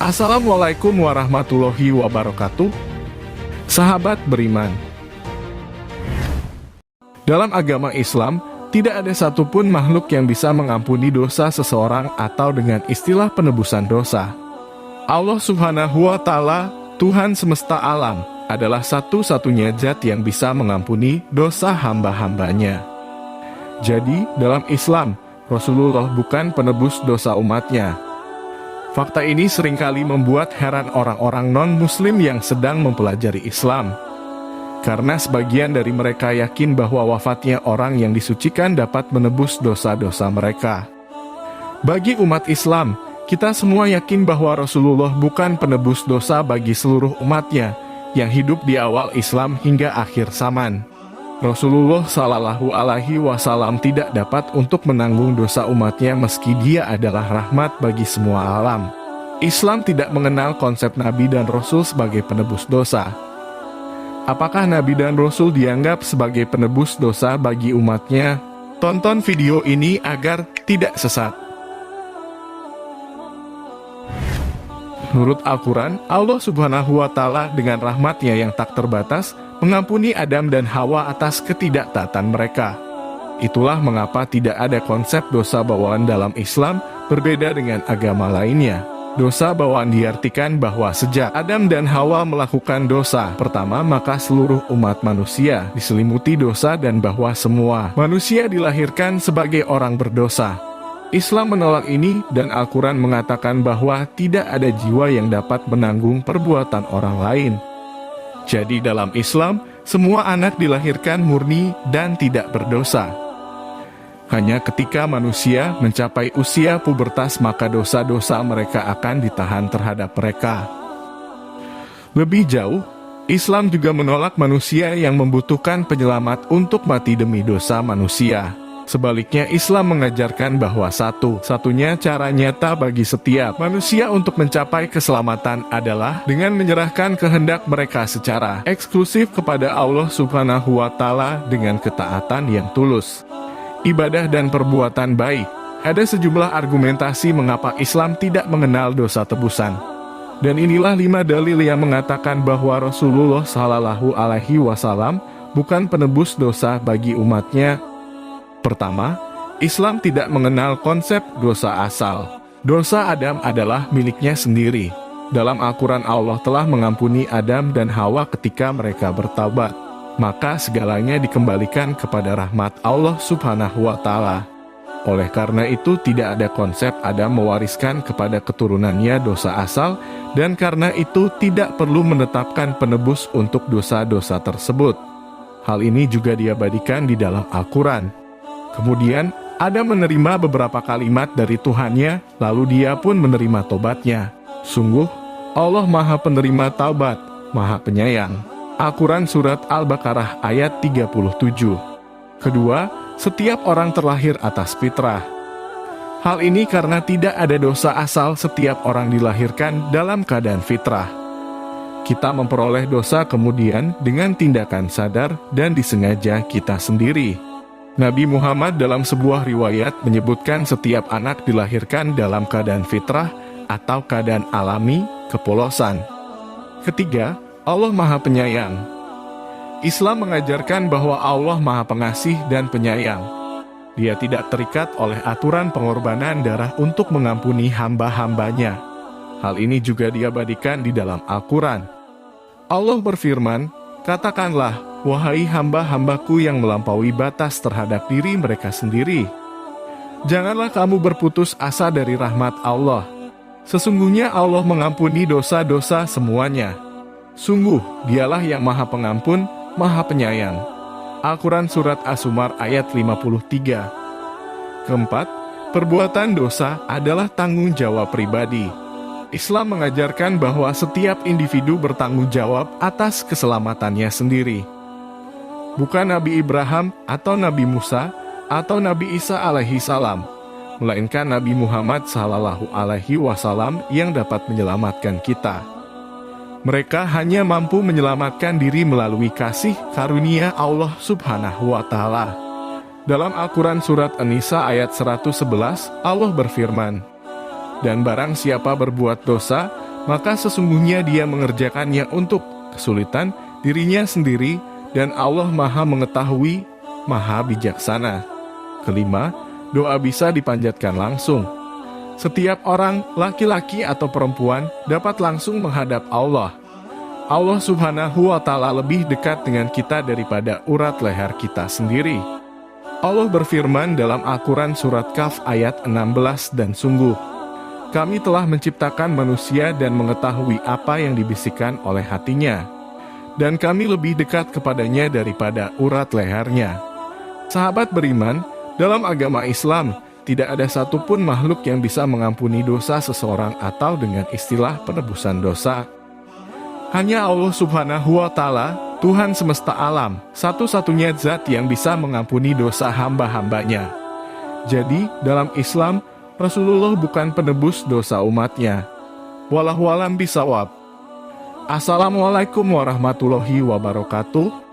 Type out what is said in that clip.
Assalamualaikum warahmatullahi wabarakatuh. Sahabat beriman, dalam agama Islam, tidak ada satupun makhluk yang bisa mengampuni dosa seseorang atau dengan istilah penebusan dosa. Allah Subhanahu wa Ta'ala, Tuhan semesta alam, adalah satu-satunya zat yang bisa mengampuni dosa hamba-hambanya. Jadi, dalam Islam, Rasulullah bukan penebus dosa umatnya. Fakta ini seringkali membuat heran orang-orang non-muslim yang sedang mempelajari Islam. Karena sebagian dari mereka yakin bahwa wafatnya orang yang disucikan dapat menebus dosa-dosa mereka. Bagi umat Islam, kita semua yakin bahwa Rasulullah bukan penebus dosa bagi seluruh umatnya yang hidup di awal Islam hingga akhir zaman. Rasulullah Shallallahu Alaihi Wasallam tidak dapat untuk menanggung dosa umatnya meski dia adalah rahmat bagi semua alam. Islam tidak mengenal konsep Nabi dan Rasul sebagai penebus dosa. Apakah Nabi dan Rasul dianggap sebagai penebus dosa bagi umatnya? Tonton video ini agar tidak sesat. Menurut Al-Quran, Allah Subhanahu wa Ta'ala dengan rahmatnya yang tak terbatas mengampuni Adam dan Hawa atas ketidaktaatan mereka. Itulah mengapa tidak ada konsep dosa bawaan dalam Islam berbeda dengan agama lainnya. Dosa bawaan diartikan bahwa sejak Adam dan Hawa melakukan dosa pertama, maka seluruh umat manusia diselimuti dosa dan bahwa semua manusia dilahirkan sebagai orang berdosa. Islam menolak ini dan Al-Quran mengatakan bahwa tidak ada jiwa yang dapat menanggung perbuatan orang lain. Jadi dalam Islam, semua anak dilahirkan murni dan tidak berdosa. Hanya ketika manusia mencapai usia pubertas maka dosa-dosa mereka akan ditahan terhadap mereka. Lebih jauh, Islam juga menolak manusia yang membutuhkan penyelamat untuk mati demi dosa manusia. Sebaliknya, Islam mengajarkan bahwa satu-satunya cara nyata bagi setiap manusia untuk mencapai keselamatan adalah dengan menyerahkan kehendak mereka secara eksklusif kepada Allah Subhanahu wa Ta'ala dengan ketaatan yang tulus, ibadah dan perbuatan baik. Ada sejumlah argumentasi mengapa Islam tidak mengenal dosa tebusan. Dan inilah 5 dalil yang mengatakan bahwa Rasulullah Shallallahu Alaihi Wasallam bukan penebus dosa bagi umatnya. Pertama, Islam tidak mengenal konsep dosa asal. Dosa Adam adalah miliknya sendiri. Dalam Al-Quran, Allah telah mengampuni Adam dan Hawa ketika mereka bertaubat. Maka segalanya dikembalikan kepada rahmat Allah Subhanahu wa Ta'ala. Oleh karena itu, tidak ada konsep Adam mewariskan kepada keturunannya dosa asal, dan karena itu tidak perlu menetapkan penebus untuk dosa-dosa tersebut. Hal ini juga diabadikan di dalam Al-Quran. Kemudian, Adam menerima beberapa kalimat dari Tuhannya, lalu dia pun menerima tobatnya. Sungguh, Allah Maha Penerima Taubat, Maha Penyayang. Al-Quran Surat Al-Baqarah ayat 37. Kedua, setiap orang terlahir atas fitrah. Hal ini karena tidak ada dosa asal, setiap orang dilahirkan dalam keadaan fitrah. Kita memperoleh dosa kemudian dengan tindakan sadar dan disengaja kita sendiri. Nabi Muhammad dalam sebuah riwayat menyebutkan setiap anak dilahirkan dalam keadaan fitrah atau keadaan alami, kepolosan. Ketiga, Allah Maha Penyayang. Islam mengajarkan bahwa Allah Maha Pengasih dan Penyayang. Dia tidak terikat oleh aturan pengorbanan darah untuk mengampuni hamba-hambanya. Hal ini juga diabadikan di dalam Al-Quran. Allah berfirman, "Katakanlah, wahai hamba-hambaku yang melampaui batas terhadap diri mereka sendiri, janganlah kamu berputus asa dari rahmat Allah. Sesungguhnya Allah mengampuni dosa-dosa semuanya. Sungguh, dialah yang Maha Pengampun, Maha Penyayang." Al-Quran Surat As-Zumar ayat 53. Keempat, perbuatan dosa adalah tanggung jawab pribadi. Islam mengajarkan bahwa setiap individu bertanggung jawab atas keselamatannya sendiri. Bukan Nabi Ibrahim atau Nabi Musa atau Nabi Isa alaihi salam, melainkan Nabi Muhammad Shallallahu Alaihi Wasallam yang dapat menyelamatkan kita. Mereka hanya mampu menyelamatkan diri melalui kasih karunia Allah Subhanahu wa Ta'ala. Dalam Al-Quran Surat An-Nisa ayat 111, Allah berfirman, "Dan barang siapa berbuat dosa, maka sesungguhnya dia mengerjakannya untuk kesulitan dirinya sendiri, dan Allah Maha Mengetahui, Maha Bijaksana. Kelima, doa bisa dipanjatkan langsung. Setiap orang, laki-laki atau perempuan, dapat langsung menghadap Allah. Allah Subhanahu wa Ta'ala lebih dekat dengan kita daripada urat leher kita sendiri. Allah berfirman dalam Al-Quran Surat Kaf ayat 16, dan sungguh, kami telah menciptakan manusia dan mengetahui apa yang dibisikkan oleh hatinya, dan kami lebih dekat kepadanya daripada urat lehernya. Sahabat beriman, dalam agama Islam, tidak ada satupun makhluk yang bisa mengampuni dosa seseorang atau dengan istilah penebusan dosa. Hanya Allah Subhanahu wa Ta'ala, Tuhan semesta alam, satu-satunya zat yang bisa mengampuni dosa hamba-hambanya. Jadi, dalam Islam, Rasulullah bukan penebus dosa umatnya. Wallahu a'lam bishawab. Assalamualaikum warahmatullahi wabarakatuh.